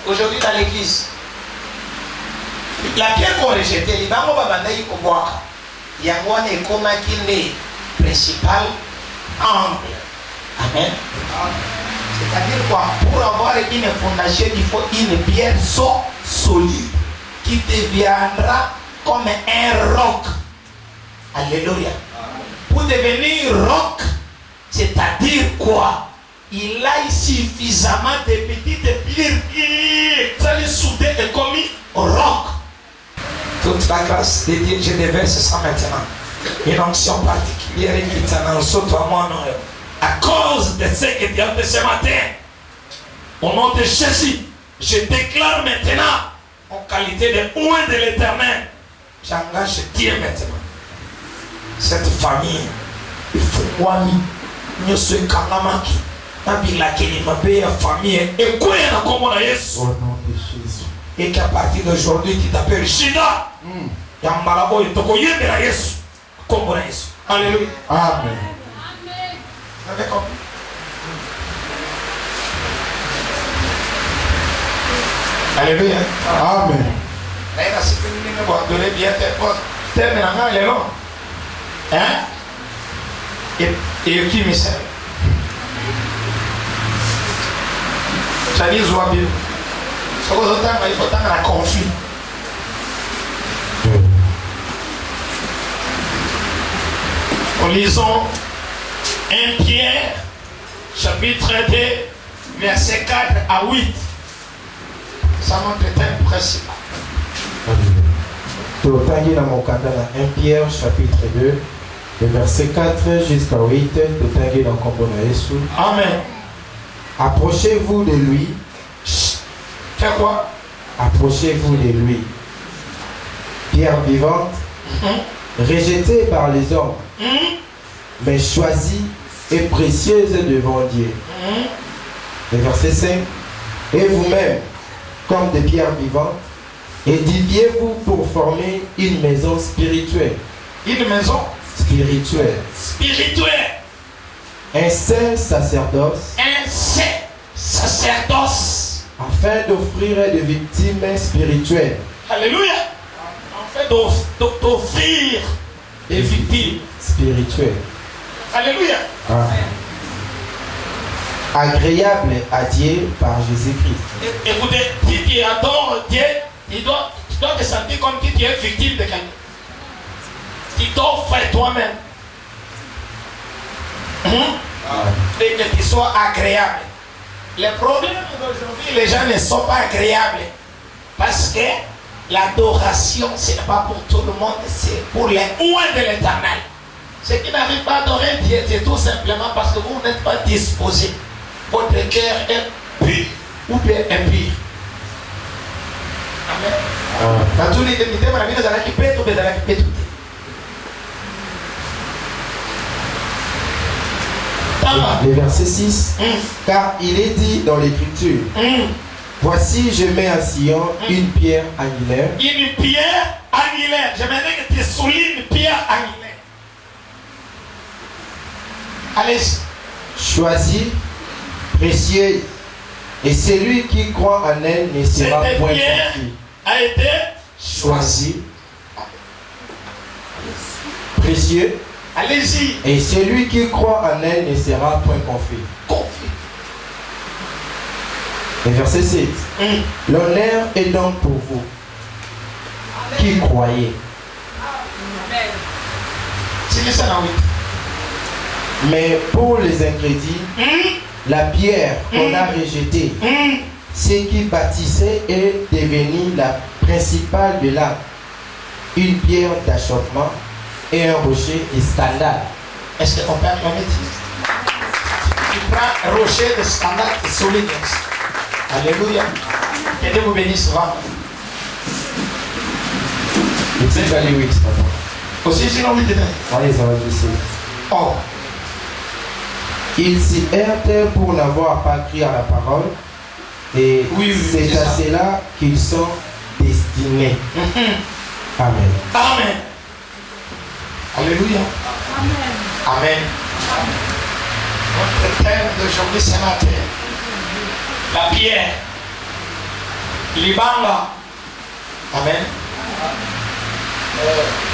aujourd'hui dans l'église. La pierre qu'on rejetait, les bango babandai koboaka. Yangwane ekomaki nde principal angle. Amen. C'est-à-dire quoi? Pour avoir une fondation, il faut une pierre solide qui deviendra comme un roc. Alléluia. Pour devenir roc, c'est-à-dire quoi? Il a suffisamment de petites pierres qui sont soudées et commis au roc. Toute la grâce de Dieu, je déverse ça maintenant. Une onction particulière qui est en sauto à mon nom. À cause de ce que Dieu a fait ce matin, au nom de Jésus, je déclare maintenant, en qualité de oint de l'Éternel, j'engage Dieu maintenant. Cette famille, il faut moi, nous sommes kangamaki, ma famille, et quoi il y a comme on a Yesu. Au nom de Jésus. Et qu'à partir d'aujourd'hui, tu t'appelles Shida. Yambalabo et Toko Yemera Yesu. Comme on a Yesu. Alléluia. Amen. Vous avez compris? Alléluia. Amen. D'ailleurs, si vous voulez donner bien tes postes, terminez les longs. Hein? Et qui me sert? Ça dit Zouabil. Ce que vous avez, il faut attendre la conflit. Nous lisons 1 Pierre, chapitre 2, verset 4 à 8. Ça montre le thème principal. Totangi na mokanda na 1 Pierre chapitre 2, le verset 4 jusqu'à 8, totangi na kombo na Yesu. Amen. Approchez-vous de lui. Fais quoi? Approchez-vous de lui. Pierre vivante, rejetée par les hommes, mais choisie et précieuse devant Dieu. Le verset 5. Et vous-même, comme des pierres vivantes, édifiez-vous pour former une maison spirituelle. Une maison Spirituelle. spirituelle. Un saint sacerdoce. Un saint sacerdoce. Afin d'offrir des victimes spirituelles. Alléluia. En fait, d'offrir des victimes spirituelles. Alléluia. Amen. Agréable à Dieu par Jésus-Christ. Écoutez, si tu adores Dieu, tu dois te sentir comme si tu es victime de quelqu'un. Tu t'offres toi-même. Et que tu sois agréable. Le problème d'aujourd'hui, les gens ne sont pas agréables. Parce que l'adoration, ce n'est pas pour tout le monde, c'est pour les oints de l'Éternel. Ceux qui n'arrivent pas à adorer Dieu, c'est tout simplement parce que vous n'êtes pas disposés. Votre cœur est pur ou bien impur. Amen. Dans tous les démités, on a vu des qui pètent ou des qui pètent. Le verset 6. Car il est dit dans l'Écriture, voici je mets à Sion une pierre angulaire. Une pierre angulaire. J'aimerais que tu soulignes une pierre angulaire. Allez-y. Choisie, précieuse, et celui qui croit en elle ne sera point confus. A été choisi. Précieux. Allez-y. Et celui qui croit en elle ne sera point confus. Et verset 7. L'honneur est donc pour vous qui croyez. C'est ça, oui. Mais pour les ingrédients, la pierre qu'on a rejetée, ce qui bâtissait est devenu la principale de l'âme, une pierre d'achoppement et un rocher de scandale. Est-ce qu'on peut acclamer tu prends un rocher de scandale et solide. Alléluia. Que Dieu vous bénisse vraiment. C'est allé 8, papa. Aussi, sinon, oui, Allez, ça va baisser. Oh. Il s'y heurtent pour n'avoir pas cru à la parole. Et c'est à cela qu'ils sont destinés. Amen. Amen. Alléluia. Amen. Amen. Notre thème d'aujourd'hui, c'est la pierre. La pierre. Libanga. Amen.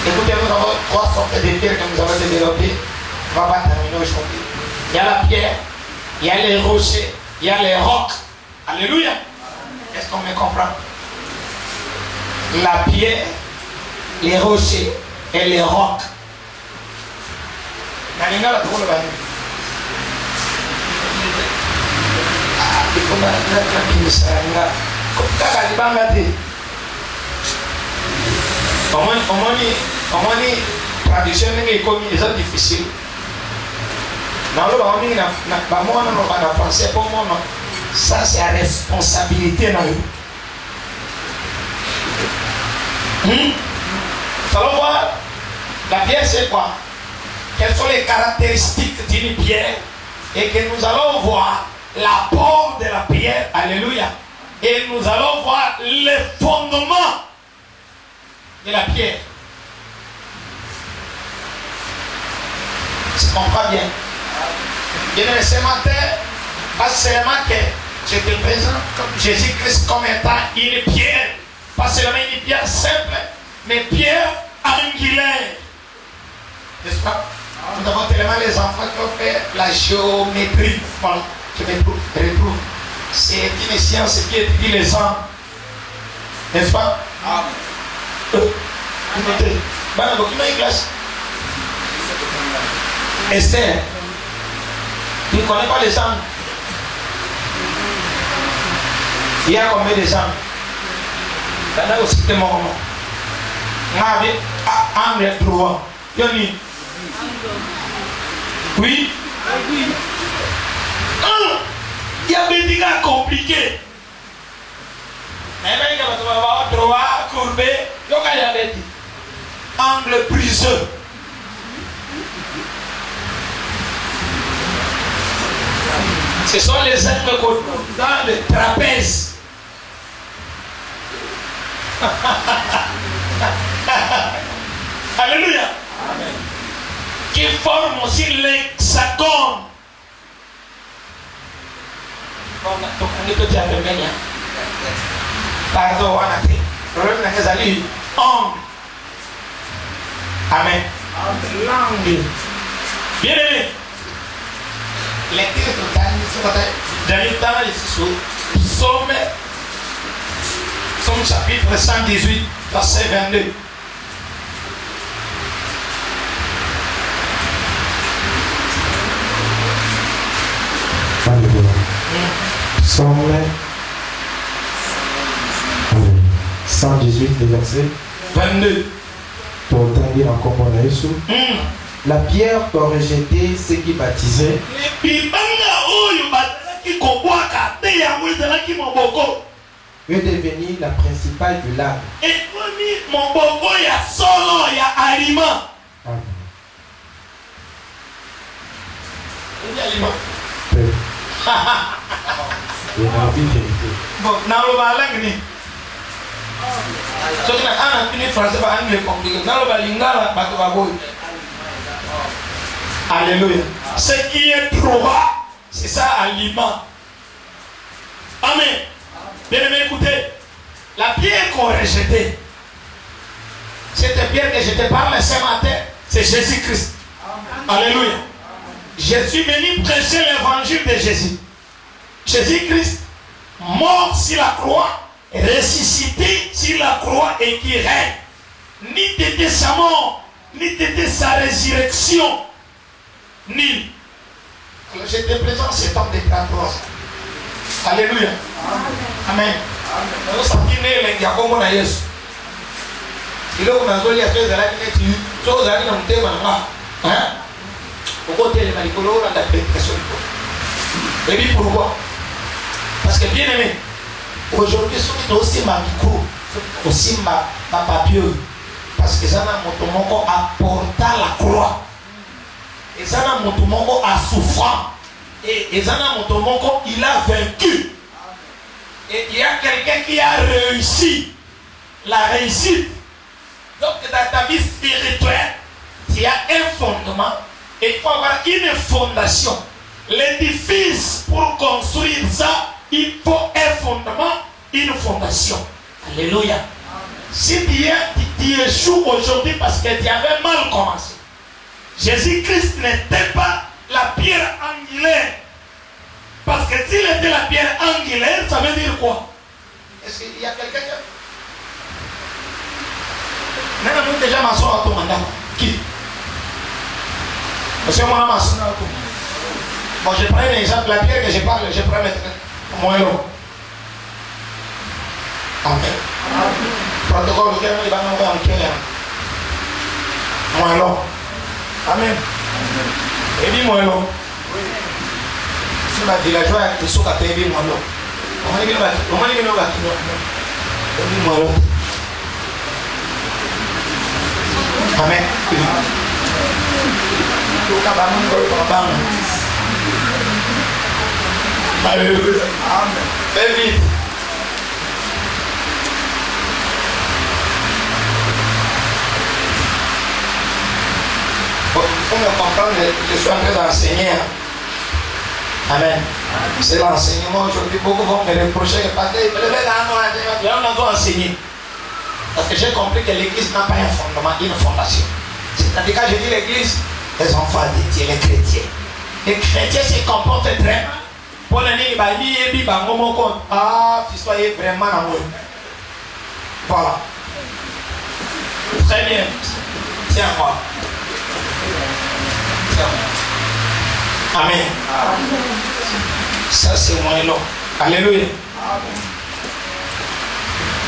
Écoutez, nous avons 3 sortes de pierres que nous avons développées. On ne va pas terminer aujourd'hui. Il y a la pierre, il y a les rochers, il y a les rocs. Alléluia. Est-ce qu'on me comprend? La pierre, les rochers et les rocs. Comment les traduction est comme ils sont difficiles. Français pour moi, ça c'est la responsabilité dans eux. Allons voir, la pierre c'est quoi? Quelles sont les caractéristiques d'une pierre? Et que nous allons voir l'apport de la pierre, alléluia. Et nous allons voir les fondements de la pierre. Tu comprends bien? Bien aimé, ce matin, pas seulement que je te présente comme Jésus-Christ comme étant une pierre, pas seulement une pierre simple, mais pierre angulaire. N'est-ce pas? Nous avons tellement les enfants qui ont fait la géométrie. Bon, je me retrouve. C'est une science qui étudie les angles. N'est-ce pas? Esther, tu ne connais pas les angles? Il y a combien de angles? Il y a aussi des moments. Angle droit. Oui. Il y a des dégâts compliqués. Mais il y a droit, courbé. Angle briseux. Ce sont les angles dans le trapèze. Alléluia. Amen. Qui forment aussi l'hexagone. Pardon, Amen. Langue. Bien aimé. Lecture totale. Psaume chapitre 118, verset 22. Psaume 118, le verset 22. Pour dire encore mon Jésus. La pierre qu'ont rejeté ceux qui baptisaient est devenue la principale de l'âme. Bon, now so que ana fini français va anglais compliqué. Dans le lingala bateau. Alléluia. Ce qui est droit, c'est ça aliment. Amen. Bien aimé, écoutez. La pierre qu'on rejetait, cette pierre que je te parle ce matin, c'est Jésus-Christ. Alléluia. Je suis venu prêcher l'évangile de Jésus. Jésus-Christ, mort sur la croix, ressuscité sur la croix et qui règne. Ni t'était sa mort, ni t'était sa résurrection, ni. Alors j'étais présent cet homme de 33 ans. Alléluia. Amen. Nous sommes les Yakomo na Yesu. Il est dans les affaires de la vie. So that in the tema, hein? Au côté de Malicolo, on a la prédication. Et puis pourquoi? Parce que bien aimé, aujourd'hui, c'est aussi ma micro, aussi ma papier. Parce que ça n'a motomoko apporta la croix. Et ça n'a motomoko a souffrant. Et ça n'a motomoko il a vaincu. Et il y a quelqu'un qui a réussi. La réussite. Donc dans ta vie spirituelle, il y a un fondement. Et il faut avoir une fondation. L'édifice pour construire ça, il faut un fondement une fondation. Alléluia. Si tu échoues aujourd'hui parce que tu avais mal commencé, Jésus-Christ n'était pas la pierre angulaire. Parce que s'il était la pierre angulaire, ça veut dire quoi? Est-ce qu'il y a quelqu'un qui... Nous déjà maçon à ton mandat. Qui? Monsieur mon maçon à ton mandat. Bon, je prends un exemple, la pierre que je parle, je prends maintenant mon héros. Amen. Protocole lequel il va nous en Kenya. Mon héros. Amen. Et dit mon héros. Si ma villageois est sous la télé, mon héros. On va dire que mon héros. Amen. Alléluia. Amen. Fais vite. Il faut me comprendre, je suis en train d'enseigner. Amen. C'est l'enseignement aujourd'hui. Beaucoup vont me reprocher que parce que on doit enseigner. Parce que j'ai compris que l'église n'a pas un fondement, une fondation. C'est-à-dire quand je dis l'église, les enfants de Dieu, les chrétiens. Les chrétiens se comportent très mal. Pour les gens, tu soyez vraiment amoureux. Voilà. Très bien. Tiens-moi. Amen. Ça c'est mon élan. Alléluia.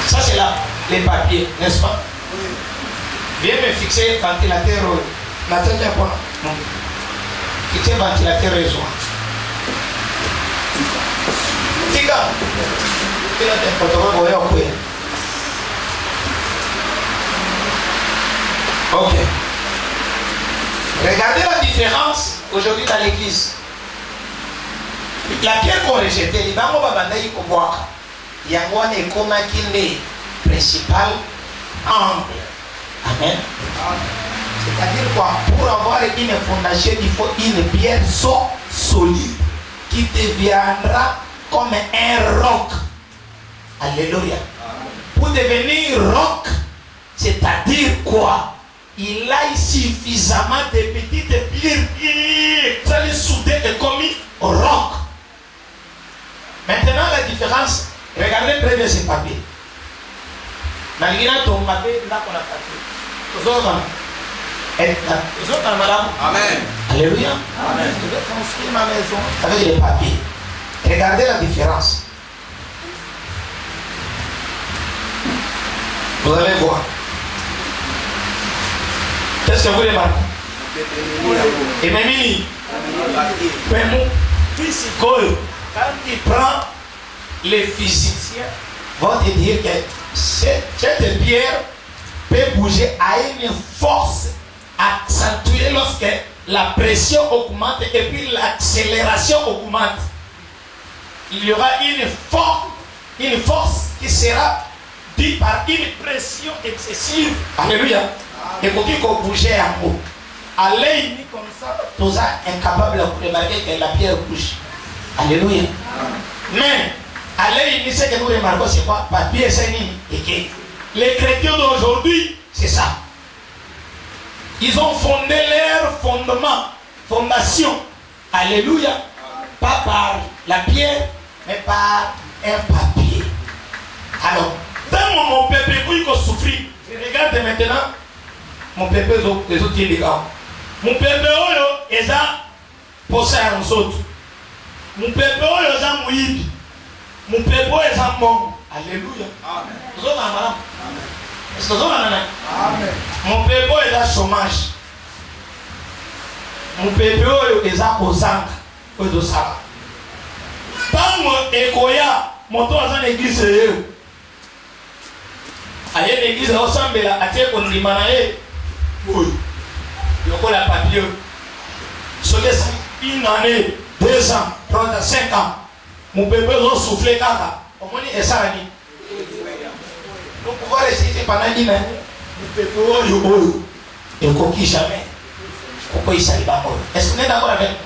Ça c'est là, les papiers, n'est-ce pas? Viens me fixer le ventilateur. N'attendez pas. Non. Fixer le ventilateur et joie. Tika. Ok. Regardez la différence aujourd'hui dans l'église. La pierre qu'on rejetait, il y a un principal angle. Amen. C'est-à-dire quoi? Pour avoir une fondation, il faut une pierre solide qui deviendra comme un roc. Alléluia. Pour devenir roc, c'est-à-dire quoi? Il a suffisamment de petites pierres qui sont soudées et commis au roc. Maintenant, la différence, regardez très bien ces papiers. Malgré ton papier, là qu'on a papier. Vous autres, madame? Amen. Alléluia. Amen. Je vais construire ma maison avec les papiers. Regardez la différence. Vous allez voir. Qu'est-ce que vous remarquez? Et même quand il prend les physiciens, vont te dire que cette pierre peut bouger à une force accentuée lorsque la pression augmente et puis l'accélération augmente. Il y aura une force qui sera due par une pression excessive. Alléluia. Et pour qu'il bouge en haut. Allez, comme ça, tous incapable de remarquer que la pierre bouge. Alléluia. Mais, allez, ce que nous remarquons, c'est quoi? Papier, c'est nini. Et les chrétiens d'aujourd'hui, c'est ça. Ils ont fondé leur fondation. Alléluia. Pas par la pierre, mais par un papier. Alors, dans mon peuple, il faut souffrir. Je regarde maintenant. Mon peuple les autres les gars. Mon peuple est là pour ça aux autres. Mon peuple est là mouillé. Mon peuple est là mort. Alléluia. Amen. Vous autres madame. Est-ce que vous avez Amen. Mon peuple est là chômage. Mon peuple est là aux angles. Au dossard. Tant que Ekoya, mon tour dans l'église. Aïe l'église ressemble à tel qu'on dit manaye. Oui. Le coup la papier. Sur les une année, 2 ans, 3 ans, 5 ans. Mon bébé va souffler caca. Au moins il est ça. Nous pouvons réciter pendant 10 ans. Mon bébé il ne coquille jamais. Pourquoi il s'arrive à mort? Est-ce qu'on est d'accord avec moi?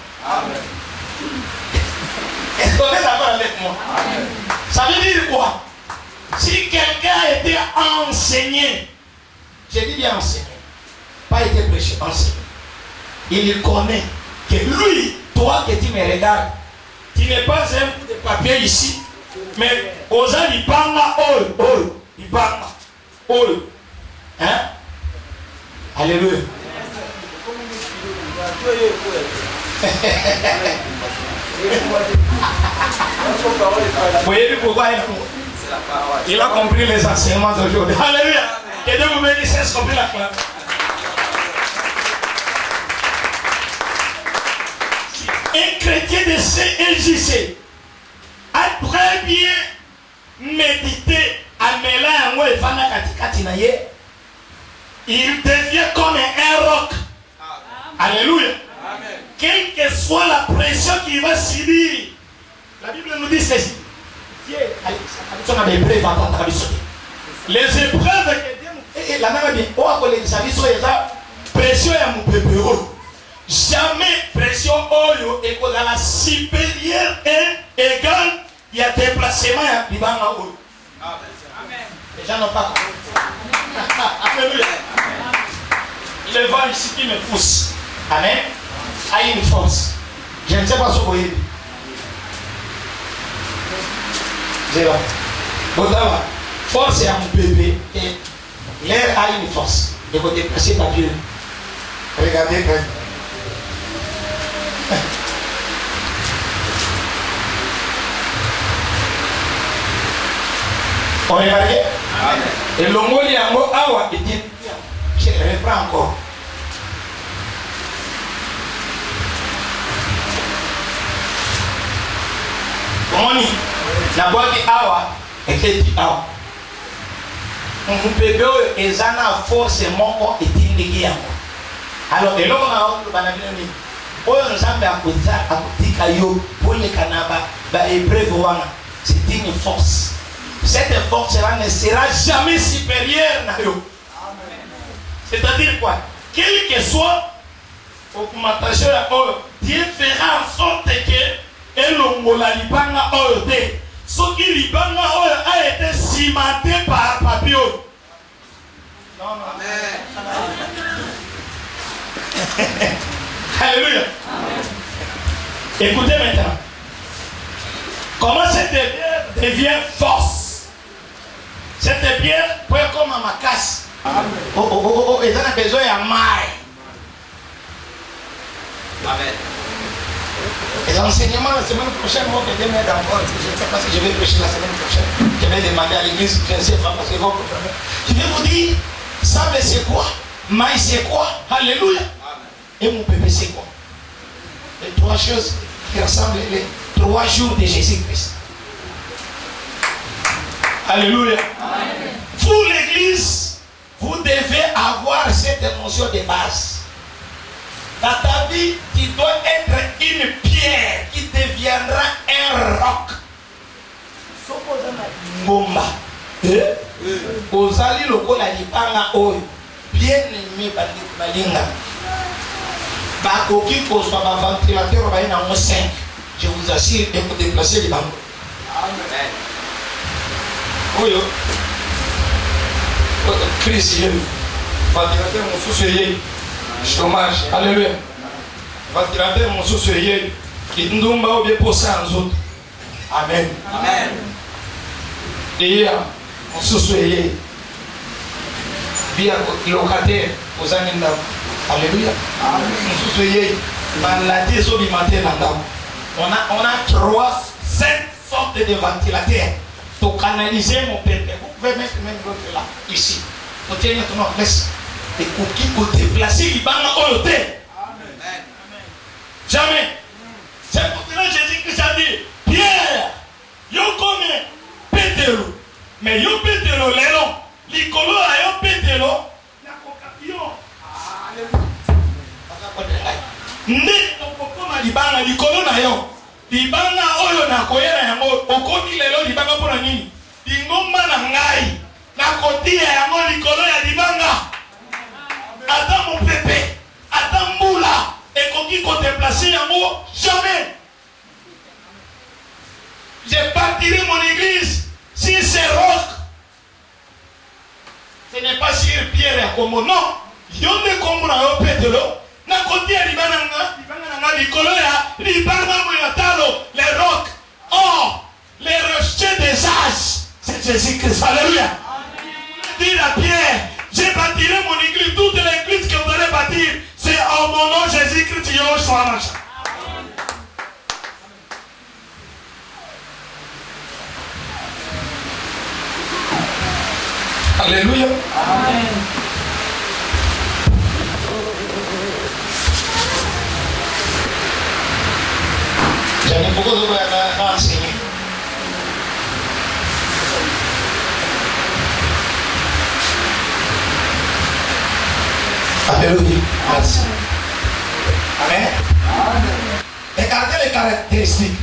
Est-ce qu'on est d'accord avec moi? Amen. Ça veut dire quoi? Si quelqu'un a été enseigné, j'ai dit bien enseigné, pas été prêché, enseigné. Il connaît que lui, toi que tu me regardes, tu n'es pas un bout de papier ici, mais aux gens ils parlent ils parlent. Hein? Alléluia. Vous voyez pourquoi il a compris les enseignements d'aujourd'hui. Alléluia. Que Dieu vous bénisse, c'est compris la foi. Un chrétien de CLJC a très bien médité à Mélan et Fana Katikatinaye. Il devient comme un roc. Alléluia. Amen. Quelle que soit la pression qu'il va subir, la Bible nous dit ceci. Les épreuves que Dieu nous... La même bien, on a collé des avis sur les pression à mon bébé. Jamais pression oyo et qu'on a la supérieure et égale, il y a déplacement à Libana oyo. Les gens n'ont pas compris. Alléluia. Le vent ici qui me pousse. Amen. A une force. Je ne sais pas ce que vous voyez. C'est là. Donc là, force est à mon bébé et l'air a une force. Et vous déplacez par Dieu. Regardez bien. On est marié. Et le mot il y a un mot awa et dit, je reprends encore. Moni, la boîte awa et qui dit awa. Mon bébé est en force et mon corps est indiqué. Alors, et là on a un banabini. Oh, nous sommes à côté yo pour les canabas, c'est une force. Cette force ne sera jamais supérieure à eux. C'est-à-dire quoi? Quel que soit l'augmentation, Dieu fera en sorte que l'ongola libanga oyote. Ce qui libanga a été cimenté par papier. Non, non. Alléluia. Écoutez maintenant. Comment cette pierre devient force? Cette pierre peut être comme ma casse. Ils ont besoin de maille. Amen. Les enseignements la semaine prochaine vont me donner d'abord. Je ne sais pas si je vais prêcher la semaine prochaine. Je vais demander à l'église, je ne sais pas parce que vous comprenez. Je vais vous dire, sable c'est quoi? Maille c'est quoi? Alléluia. Et mon bébé c'est quoi? Les trois choses qui ressemblent les 3 jours de Jésus-Christ. Alléluia. Amen. Pour l'église, vous devez avoir cette émotion de base. Dans ta vie, tu dois être une pierre qui deviendra un roc. Ngomba. Ozali lokola libanga oyo. Bien aimé balinga. Bakoki kozwa ba ventilateur ba ina mo 5. Je vous assure et vous déplacer les bancs. Amen. Oyo. Christ, ventilateur mon soucié. Chômage. Alléluia. Ventilateur mon soucié. Qui ndumba ou bien pour ça en autres. Amen. Amen. Et mon soucié. Bien locataire aux aninda. Alléluia. Amen. Mon soucié. Maladie sur le matin là-dedans. On a 5 sortes de ventilateurs pour canaliser mon pépé. Vous pouvez mettre même l'autre là, ici. Vous tenez notre place. Et pour déplacer les bancs au thé. Amen. Jamais. C'est pour cela que Jésus-Christ a dit, Pierre, yo comme Pétero. Mais yo Pétero, l'élan. L'icolo a yo Pétero. La cocapion. Alléluia. Nde okokoma libanga likolo na yo libanga oyo nakoyela yango okomi lelo libanga mpona nini lingomba na ngai nakotia yango likolo ya libanga ata mopepe ata mbula ekoki kodeplace yango jamais. Je partirai mon église si ce roc pierre ya kombo non yo nde kombo na yo petelo na kotia libanga na likolo ya libanga ya talo les rocs or les rejetés des âges c'est Jésus-Christ. Alléluia. Dire à Pierre, j'ai bâtirai mon église, toute l'église que vous allez bâtir, c'est en mon nom Jésus-Christ Yoshua Mashiach. Alléluia. Amen. J'en ai beaucoup de choses à enseigner. Alléluia. Merci. Amen. Regardez les caractéristiques.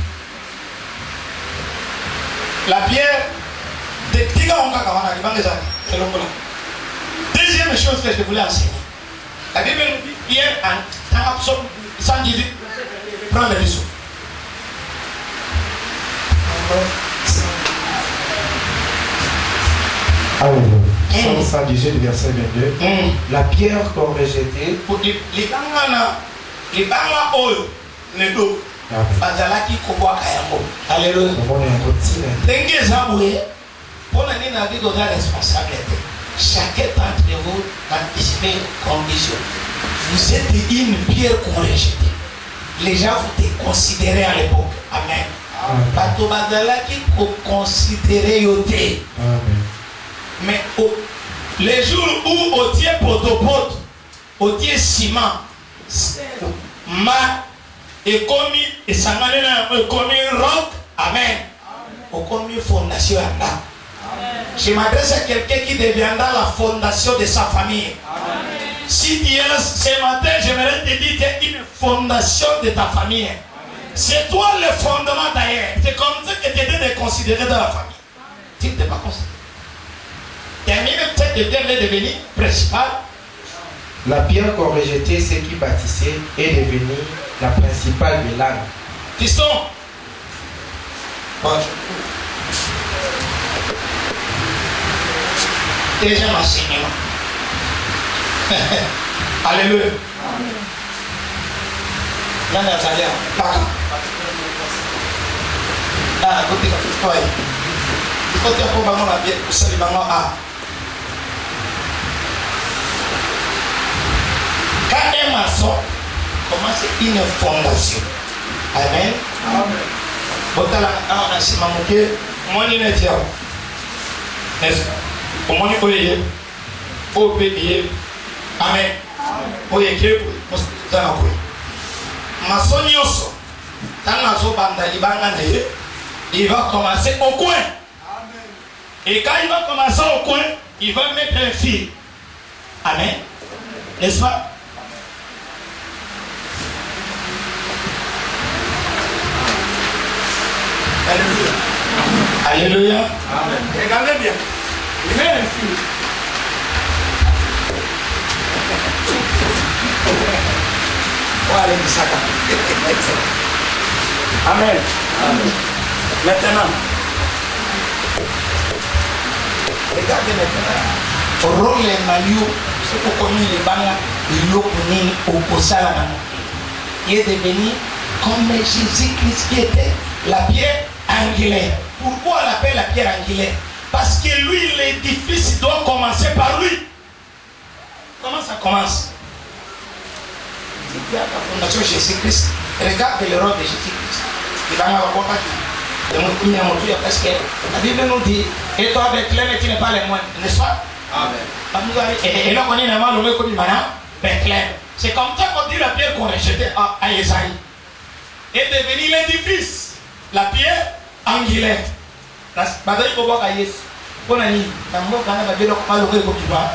La pierre, deuxième chose que je voulais enseigner. La Bible nous dit Pierre en Psaume 118. Prends le dessous. Alléluia. Psaume 118, verset 22. La pierre qu'on rejetait. Alléluia. Pour la vie de la responsabilité, chacun d'entre vous a décidé une condition. Vous êtes une pierre qu'on rejette. Les gens vous considéraient à l'époque. Amen. Bato badala qui considérait yoté. Mais les jours où au tiers potopote, au tiers ciment, ma et commis et sangalena commis roc. Amen. Au commis fondation à là. Je m'adresse à quelqu'un qui deviendra la fondation de sa famille. Amen. Si Dieu, ce matin, j'aimerais te dire que tu es une fondation de ta famille. C'est toi le fondement d'ailleurs. C'est comme ça que tu étais considéré dans la famille. Tu n'étais pas considéré. Termine peut-être de devenir principal. La pierre qu'on rejetait, ce qui bâtissait, est devenue la principale de l'âme. Fiston. Bonjour. Deuxième enseignement. Alléluia. Nani atalia paka. Ah, côté quoi. Côté pour bango la bien pour salir bango ah. Quand un maçon commence une fondation. Amen. Amen. Botala on a sima moke moi ni netia. N'est-ce pas? Au moins oye au pays. Amen. Oye que dans la maçon nyoso tanga zo banda libanga ne il va commencer au coin. Amen. Et quand il va commencer au coin, il va mettre un fil. Amen. N'est-ce pas? Alléluia. Alléluia. Amen. Regardez bien. Il met un fil. Amen. Amen. Maintenant, regardez maintenant. Au rôle les maillots, ce qu'on connaît les bangas, ils l'ont connu au Salama. Il est devenu comme Jésus-Christ qui était la pierre angulaire. Pourquoi on l'appelle la pierre angulaire? Parce que lui, l'édifice doit commencer par lui. Comment ça commence? La fondation de Jésus-Christ. Regarde le rôle de Jésus-Christ. Il va m'avoir compris. Parce que la Bible nous dit, et toi avec Bethléem, tu n'es pas les moines, n'est-ce pas? Amen. Et là, on est normalement le même comme Bethléem. C'est comme ça qu'on dit la pierre qu'on rejetait à Esaïe. Est devenu l'édifice. La pierre angulaire. La bataille pour voir Aïs. Pour la nuit, dans mon canal, la Bible comment le comme tu vois.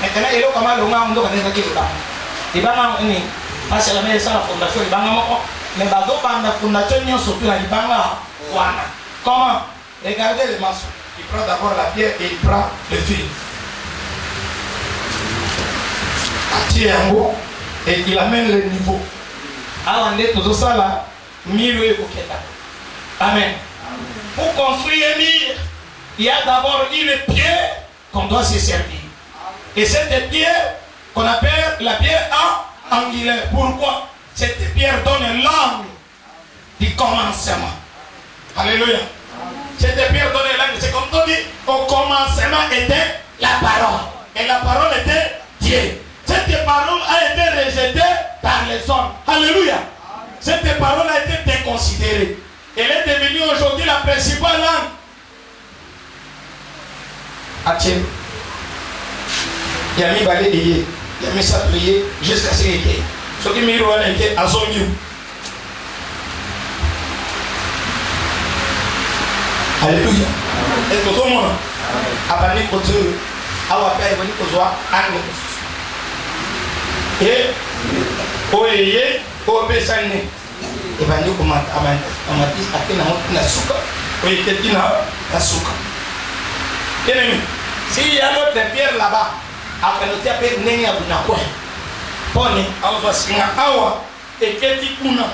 Maintenant, il y a comment le monde on est qui là. Il va m'amener. Parce que la meilleure la fondation, il va m'amener. Mais bateau par la fondation, il y a surtout la Libanga. Comment? Regardez le maçon. Il prend d'abord la pierre et il prend le fil. Attire en haut et il amène le niveau. Avant d'être tout ça là, mille et bouquet. Amen. Pour construire un mur, il y a d'abord une pierre qu'on doit se servir. Et cette pierre qu'on appelle la pierre angulaire. Pourquoi? Cette pierre donne l'angle du commencement. Alléluia. Cette pierre donne l'angle. C'est comme on dit, au commencement était la parole. Et la parole était Dieu. Cette parole a été rejetée par les hommes. Alléluia. Cette parole a été déconsidérée. Elle est devenue aujourd'hui la principale langue. Atieu. Il y a mis balayé, il y a mis ça prier jusqu'à ce qu'il y ait. Ce qui m'a dit, à son lieu. Alléluia. Est-ce que tout le monde a parlé pour Dieu? A appelé pour nous voir angle. Et au yé, au besane. Et ben nous comment amatis akina na suka. Au yé tina na suka. Bien-aimé, s'il y a notre pierre là-bas, après nous taper nengi abunakwa. Pone auzo singa awa eketi kuna.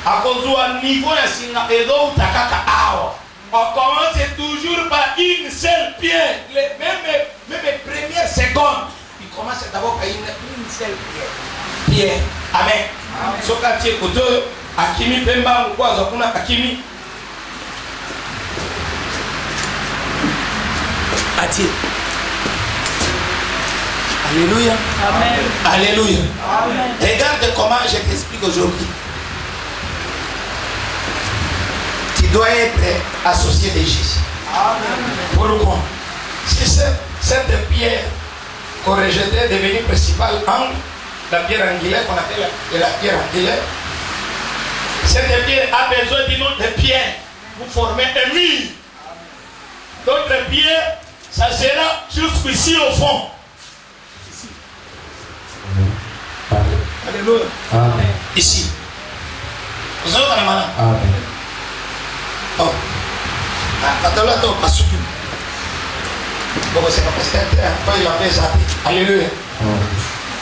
Akozua niveau ya singa edo utakaka awa. On commence toujours par une seule pierre. Même les premières secondes, il commence d'abord par une seule pierre. Pierre. Amen. Sokati koto akimi pemba kwa zakuna akimi. Ati. Alléluia. Amen. Alléluia. Amen. Regarde comment je t'explique aujourd'hui. Tu dois être associé de Jésus. Amen. Pourquoi? Si cette pierre qu'on rejetait est devenue principale angle, la pierre angulaire qu'on appelle la pierre angulaire, cette pierre a besoin d'une autre pierre pour former un mur. D'autres pierres, ça sera jusqu'ici au fond. Alléluia. Amen. Ici. Vous avez la main. Amen. Oh. Attends-là, pas souple. Bon, c'est pas parce qu'il a fait ça. Alléluia.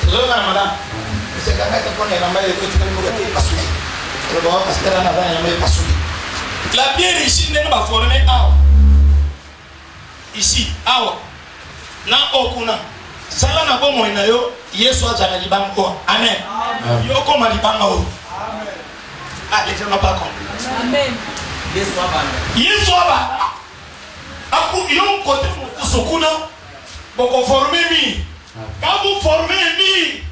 Vous avez la madame. C'est quand même qu'on est la main de l'autre, tu ne pas souple. Le bon, parce qu'elle en a pas souple. La pierre ici n'est pas formée à ici, à na okuna. Sala na bomo inayo Yesu aza na libango. Amen. Yoko malibango. Amen. Ah, les gens n'ont pas compris. Amen. Yesu aba. Aku yon côté sokuna boko former mi. Quand vous formez mi,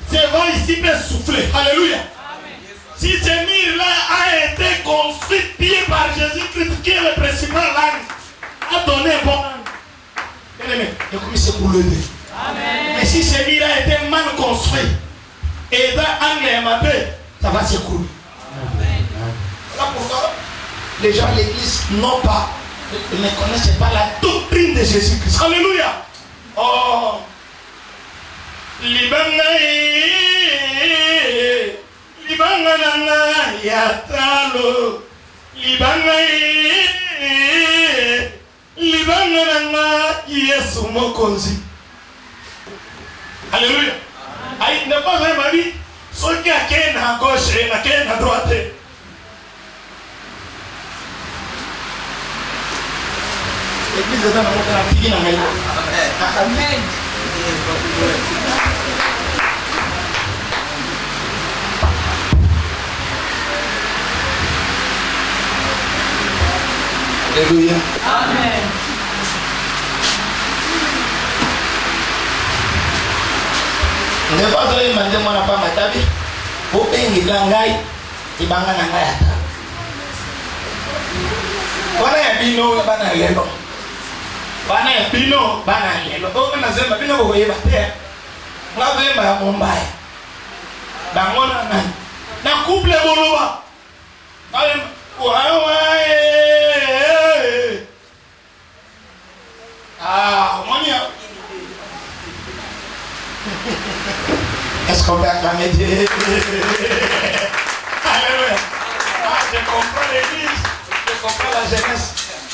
c'est va ici peut souffler. Alléluia. Amen. Si ce mur là a été construit pied par Jésus-Christ qui est le principal langue, a donné bon. Bien-aimé, je commence pour l'aider. Amen. Mais si ce mur a été mal construit et dans angle ça va s'écrouler. Voilà pourquoi les gens de l'église ne connaissent pas la doctrine de Jésus-Christ. Alléluia. Oh, yatalo, Yesu mokonzi. Alléluia. Il n'est pas un mari, ceux qui ont à gauche et à droite. L'église est dans la fille dans la Amen. Alléluia. Amen. Ne pas aller demander mon papa matabi. Pour payer l'angai, il va en angai. Voilà un bino banalelo. Bana ya bino bana lelo. Oh na zema bino ko yeba te. Nga zema ya Mumbai. Bangona na couple boloba. Allez, ouais. Ah, monia. Est-ce qu'on va acclamer Dieu? Alléluia. Ah, je comprends l'église, je comprends la jeunesse.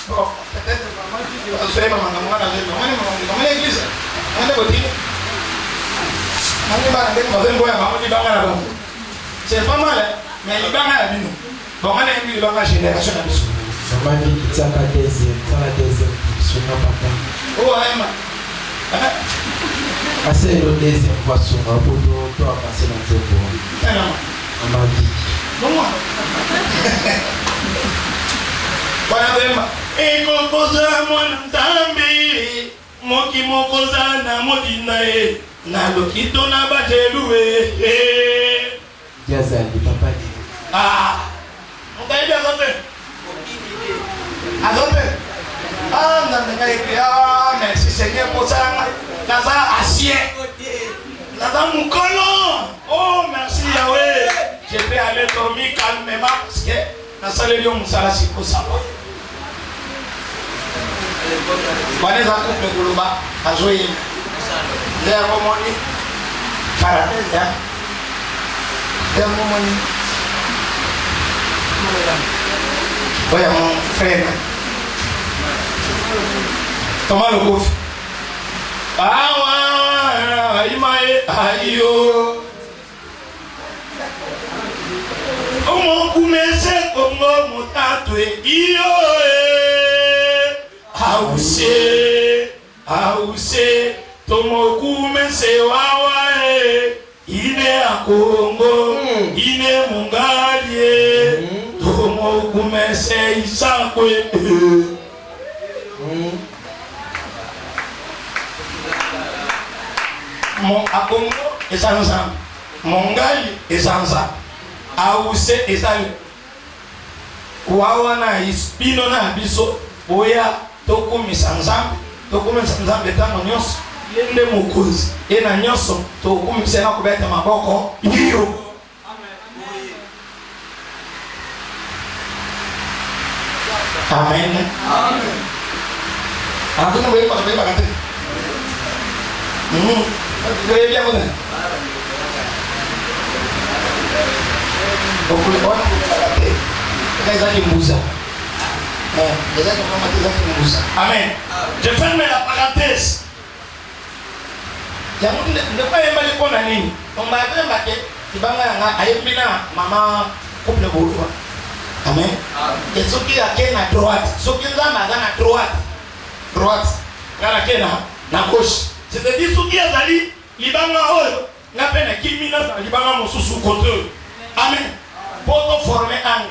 Bon, peut-être maman qui dit, vous savez, maman, l'église, on est côté. C'est pas mal, mais il va mal à nous. Bon, on est venu dans la génération à nous. Maman dit qu'il tient la deuxième, dans la deuxième, sur nos papas. Oh, Emma. C'est le deuxième fois sur un poteau, toi passer dans ce bois. On m'a dit. Non. Voilà vraiment. Et kokoza mwanamtambi, moki mokoza na modinae, na lokito na bajeluwe. Diazali, papa dit. Ah, on t'a dit azote. Azote. Ah, ah, merci Seigneur pour ça. Naza ancien. Naza mukolo. Oh, merci Yahweh. Je vais aller dormir calmement parce que Naza le lion musala si pour ça. Waneza couple guluba azoye. There momoni. Paradise. There momoni. Oya mon frère. Thomas le couf. Awa, imae, ayo. Omo kumese kongo mutatwe iyo Ause, tomo kumese wawa ine akongo, ine mungalie, tomo kumese isakwe. Mon akongo esanza, mongali esanza, ause esale. Wawa na ispino na biso oya tokumisa nzambe, tokumisa nzambe tango nyonso yende mokozi ena nyonso tokumisa na kubeta maboko iyo. Amen. Amen. Hakuna wewe kwa sababu kati. Wewe pia kuna. Okule ona kati. Kaisa kimbuza. Amen. Je ferme la parenthèse. Il y a ne pas aimer les à nini. On m'a dit que Ibanga a aimé maman couple bourgeois. Amen. Et ceux qui a à droite, ceux qui ont à droite, droite, na gauche. C'est-à-dire ceux qui ont allé, Ibanga oh, n'a pas kimina, Ibanga mosusu contre. Amen. Pour former un.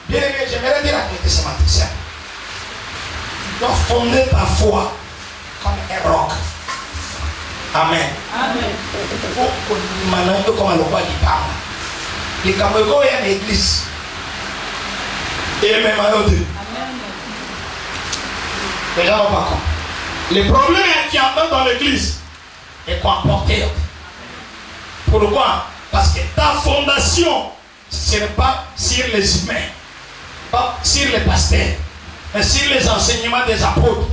Bien aimé, j'aimerais dire à quelqu'un ce matin. Tu dois fonder ta foi comme un roc. Amen. Amen. Maintenant, comme le roi dit parle. Les Camerounais, il y a une église. Et même à l'autre. Les gens n'ont pas compris. Le problème qui entend dans l'église est qu'on porte. Pourquoi? Parce que ta fondation, ce n'est pas sur les humains, pas sur les pasteurs, mais sur les enseignements des apôtres.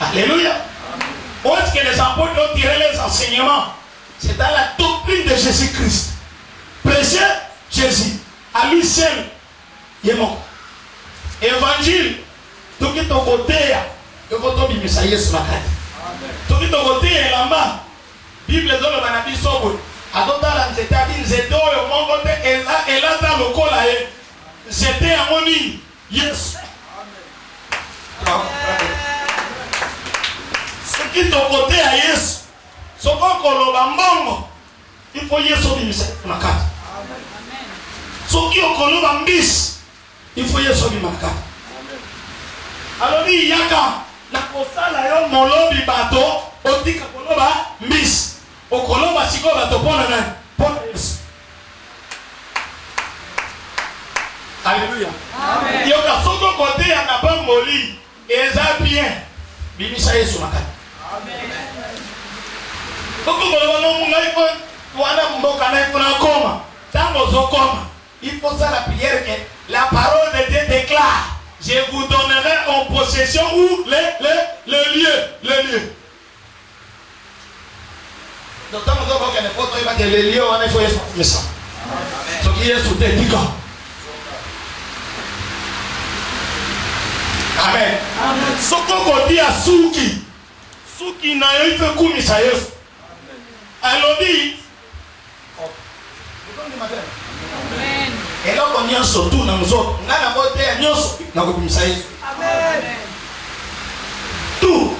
Alléluia. Où est-ce que les apôtres ont tiré les enseignements? C'est dans la doctrine de Jésus-Christ. Prêcher Jésus, à lui seul, il est mort. Évangile, tout qui est au côté, il faut tomber Messiah sur la carte. Tout qui est au côté, il est là-bas. Bible dans le Manabi Sobo. À d'autres là, c'était à dire, c'était au mon côté, et là dans le col, c'était à mon île. Yes. Ce qui est au côté à Yes, ce qu'on colombe, il faut Yes au Messiah sur la carte. Ce qui est au colombe bis, il faut Yes au Messiah. Alors, il y a quand la kosala yo molobi bato otika koloba miss okoloba siko bato pona na pona Yesu. Alléluia. Amen. Yo ka soko côté ya na bamboli eza bien bimisa Yesu makati. Amen. Koko koloba no mungai ko wana mboka na iko na koma tango zokoma il faut ça la prière que la parole de Dieu déclare. Je vous donnerai en possession où le lieu. Donc, quand vous avez des photos, il va dire les lieux, on est fait ça. Ce qui est sous tes dicas. Amen. Ce qu'on dit à Souki n'a eu fait coup, Misaïe. Alors dit, amen. Et là, on y a surtout dans nous autres. On a la beauté, on a la beauté. Amen. Tout.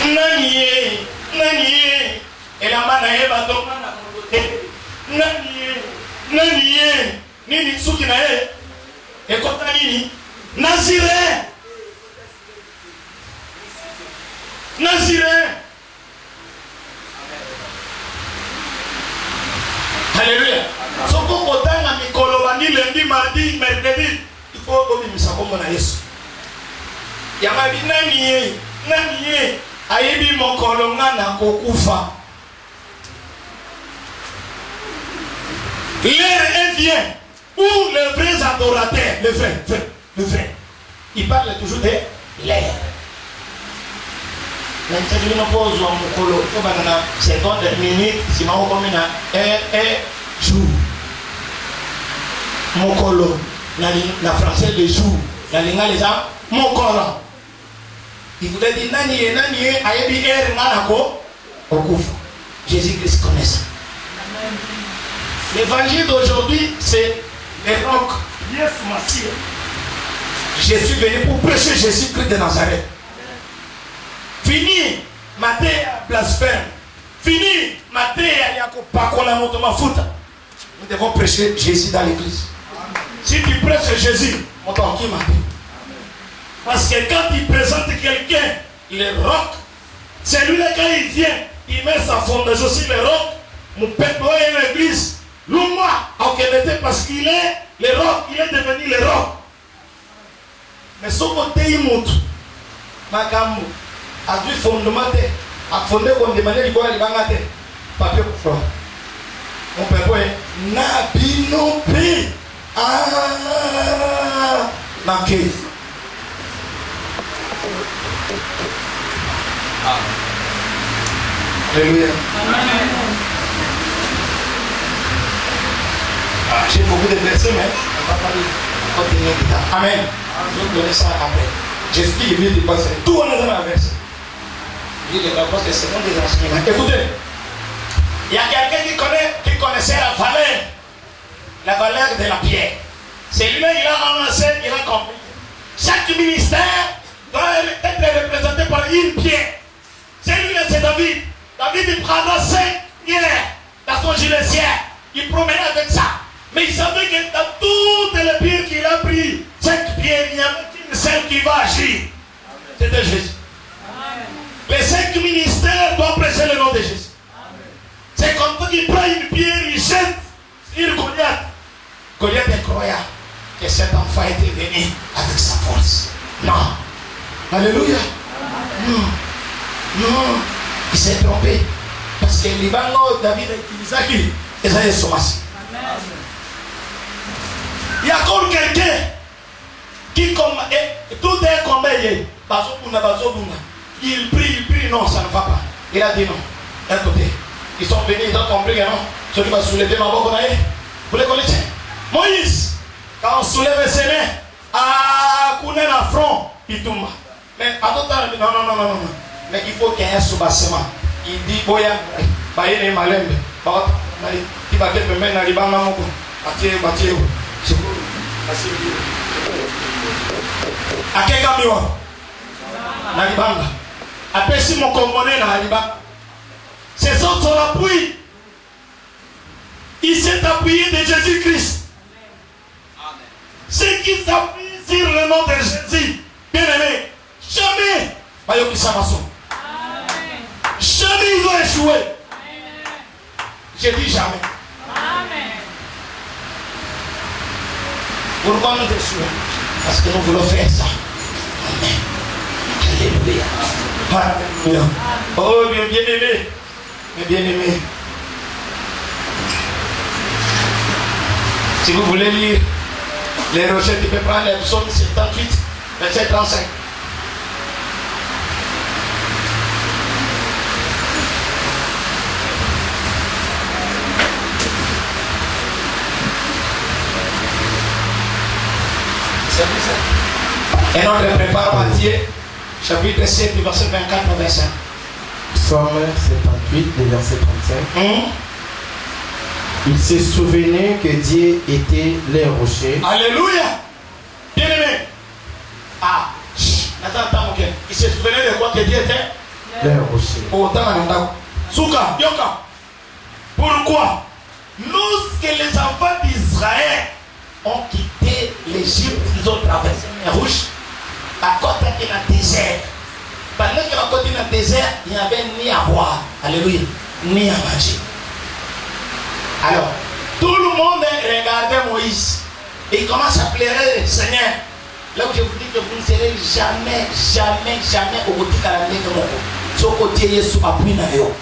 Nani, et la manae va donc Nani, Nini Sukinae, et Kotanini, Naziré. Alléluia. Ce qu'on entend à Mikolobani lundi, mardi, mercredi, il faut que nous sachions mon Yesu. Yamabi nani, ayebi mokolonga na kokufa. L'heure vient où les vrais adorateurs, le vrai, il parle toujours de l'air. Maintenant, nous posons un mokolo, il faut que seconde, minute, si nous avons un jour. Mokolo, la français le jour, la langue les gens, mokolo. Il voulait dire nani, ayebi nanako, okufa. Jésus-Christ connaît ça. L'évangile d'aujourd'hui, c'est les rocs. Yes, Matthieu. Je suis venu pour prêcher Jésus-Christ de Nazareth. Fini, Matthieu blasphème. Fini, Matthieu Yakopakola Motomafuta. Nous devons prêcher Jésus dans l'église. Si tu prêches Jésus, on t'en qui Matthieu. Parce que quand il présente quelqu'un, il est roc. Celui-là, quand il vient, il met sa fondation sur le roc. Mon père est l'église. L'Ouma, parce qu'il est le roc, il est devenu le roc. Mais ce côté, il monte. Makamou. A vu fondement, a fondé comme des manières de les bangater. Papier pour toi. Mon père est Nabinopi. Ah, Naké. Alléluia. J'ai beaucoup de versets, mais on va pas continuer plus tard. Amen. Je vais donner ça après. J'explique le livre du passé. Tout on est dans la verset. Je dis parce que c'est des enseignements. Écoutez, il y a quelqu'un qui connaissait la valeur de la pierre. Celui-là, il a ramassé, il a compris. Chaque ministère doit être représenté par une pierre. Celui-là, c'est David. David, il prendra 5 pierres dans son gilet. Il promenait avec ça. Mais il savait que dans toutes les pierres qu'il a pris, 5 pierres, il n'y a qu'une seule qui va agir. C'était Jésus. Amen. Les 5 ministères doivent prêcher le nom de Jésus. C'est comme ça qu'il prend une pierre, il jette sur Goliath. Goliath est croyant que cet enfant était venu avec sa force. Non. Alléluia. Non. Il s'est trompé. Parce que Liban, David a utilisé qui? Esaïe Somas. Il y a encore quelqu'un qui tout est comme il prie, non, ça ne va pas. Il a dit non. D'un côté, ils sont venus, ils ont compris que non. Celui qui va soulever ma boque, vous les connaissez. Moïse, quand on soulève ses mains, à couler la front, il tombe. Mais à d'autres temps, non. Mais il faut qu'il y ait un soubassement. Il dit, Boya, Baye Malembe, il va me mettre dans les bancs. Mathieu. À quel camion? Nalibanga. Après, si mon Congolais n'a pas. C'est son appui. Il s'est appuyé de Jésus-Christ. Ceux qui s'appuient sur le nom de Jésus, bien aimé, jamais, jamais ils ont échoué. Je dis jamais. Pourquoi nous échouons? Parce que nous voulons faire ça. Amen. Alléluia. Alléluia. Oh, bien-aimé. Bien-aimé. Si vous voulez lire les rochers, tu peux prendre le psaume 78, verset 35. Et notre prépare Matthieu, chapitre 7, verset 24 à 25. Psaume 78, le verset 35. Il se souvenait que Dieu était les rochers. Alléluia. Bien aimé. Ah, attends, ok. Il se souvenait de quoi que Dieu était? d'un rocher. Souka, Yoka. Pourquoi? Lorsque les enfants d'Israël ont quitté l'Égypte, ils ont traversé la mer Rouge, à côté de la désert. Pendant qu'ils ont côté de la désert, il n'y avait ni à boire, alléluia, ni à manger. Alors, tout le monde regardait Moïse. Et il commence à pleurer le Seigneur. Là où je vous dis que vous ne serez jamais au côté de la mer de mon côté. Sur le côté de Jésus, appui na yo.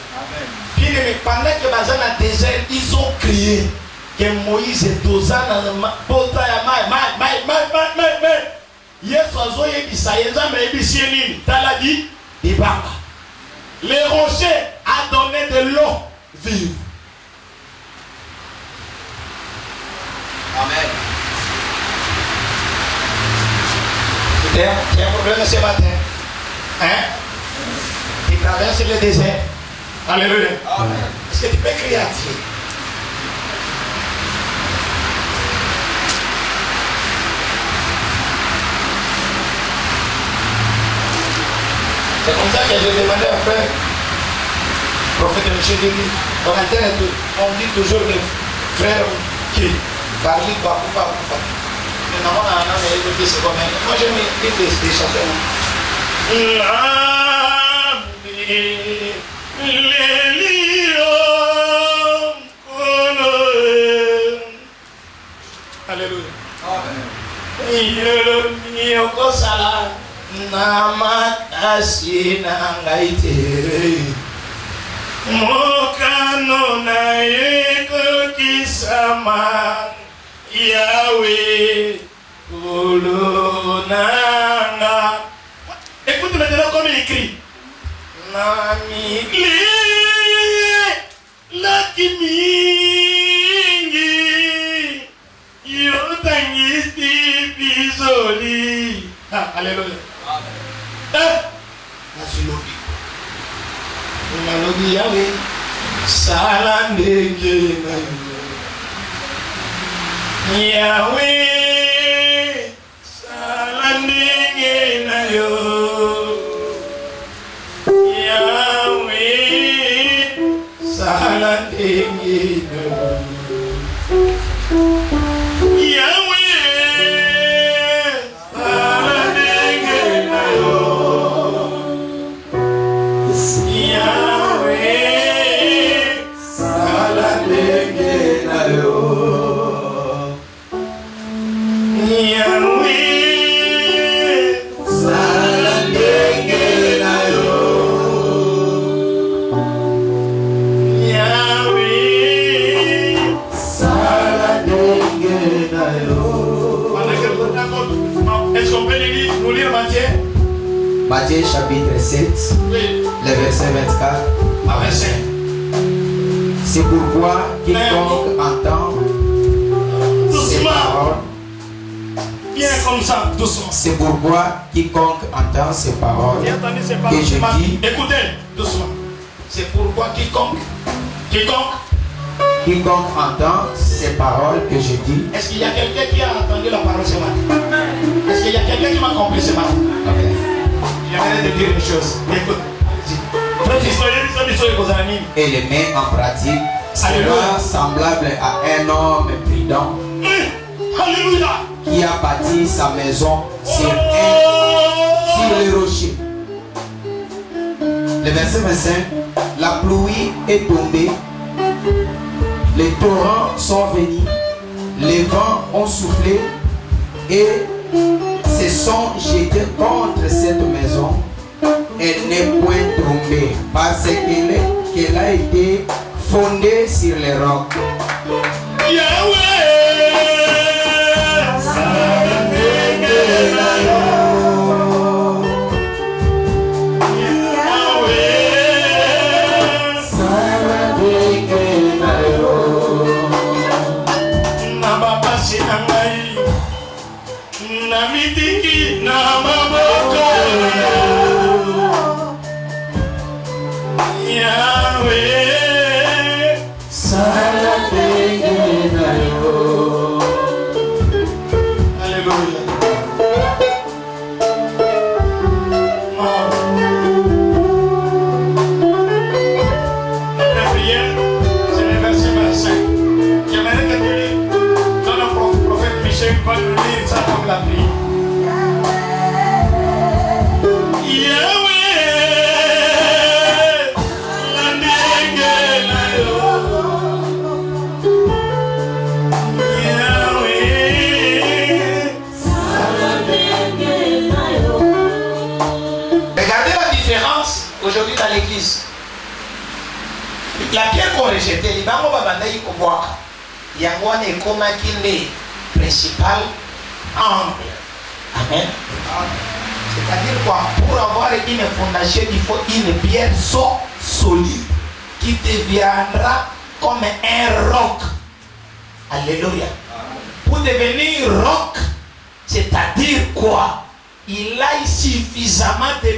Bien aimé, pendant que dans le désert, ils ont crié que Moïse est dosé dans le bota ya mai. Yesu azoye bisayenza mais bisienini. Tala dit ibaka. Le rocher a donné de l'eau vive. Amen. Tu as un problème ce matin. Hein? Tu traverses le désert. Alléluia. Amen. Est-ce que tu peux crier à Dieu? C'est comme ça que j'ai demandé à frère, prophète Michel Denis, on dit toujours les frères qui parlent pas. Mais non, c'est comme ça. Moi j'aime des chansons. Alléluia. Amen. Namatasi nangaite mokano na yeko kisama Yahweh kulunanga. Écoute maintenant comme il écrit. Nami la kimingi yotangisti bizoli. Alléluia. Nasilobi. Nalobi Yahweh salandenge na yo. Yahweh salandenge na yo. Yahweh salandenge na yo. Matthieu chapitre 7, oui. Le verset 24. Ah, verset. C'est pourquoi quiconque entend ces paroles. Bien comme ça, doucement. C'est pourquoi quiconque entend ces paroles que je dis. Écoutez, doucement. C'est pourquoi quiconque entend ces paroles que je dis. Est-ce qu'il y a quelqu'un qui a entendu la parole ce matin? Est-ce qu'il y a quelqu'un qui m'a compris ce matin? Amen. J'aimerais te dire une chose. Écoute. Et les met en pratique sera semblable à un homme prudent. Alléluia. Qui a bâti sa maison sur le rocher. Le verset 25. La pluie est tombée. Les torrents sont venus. Les vents ont soufflé. Et se sont jetés contre cette maison. Elle n'est point tombée parce qu'elle a été fondée sur les rocs. l'église. La pierre qu'on rejetait, les bango babanda yi kobwaka. Yango wana ekomaki nde principal angle. Amen. C'est-à-dire quoi? Pour avoir une fondation, il faut une pierre solide qui deviendra comme un roc. Alléluia. Pour devenir roc, c'est-à-dire quoi? Il a suffisamment de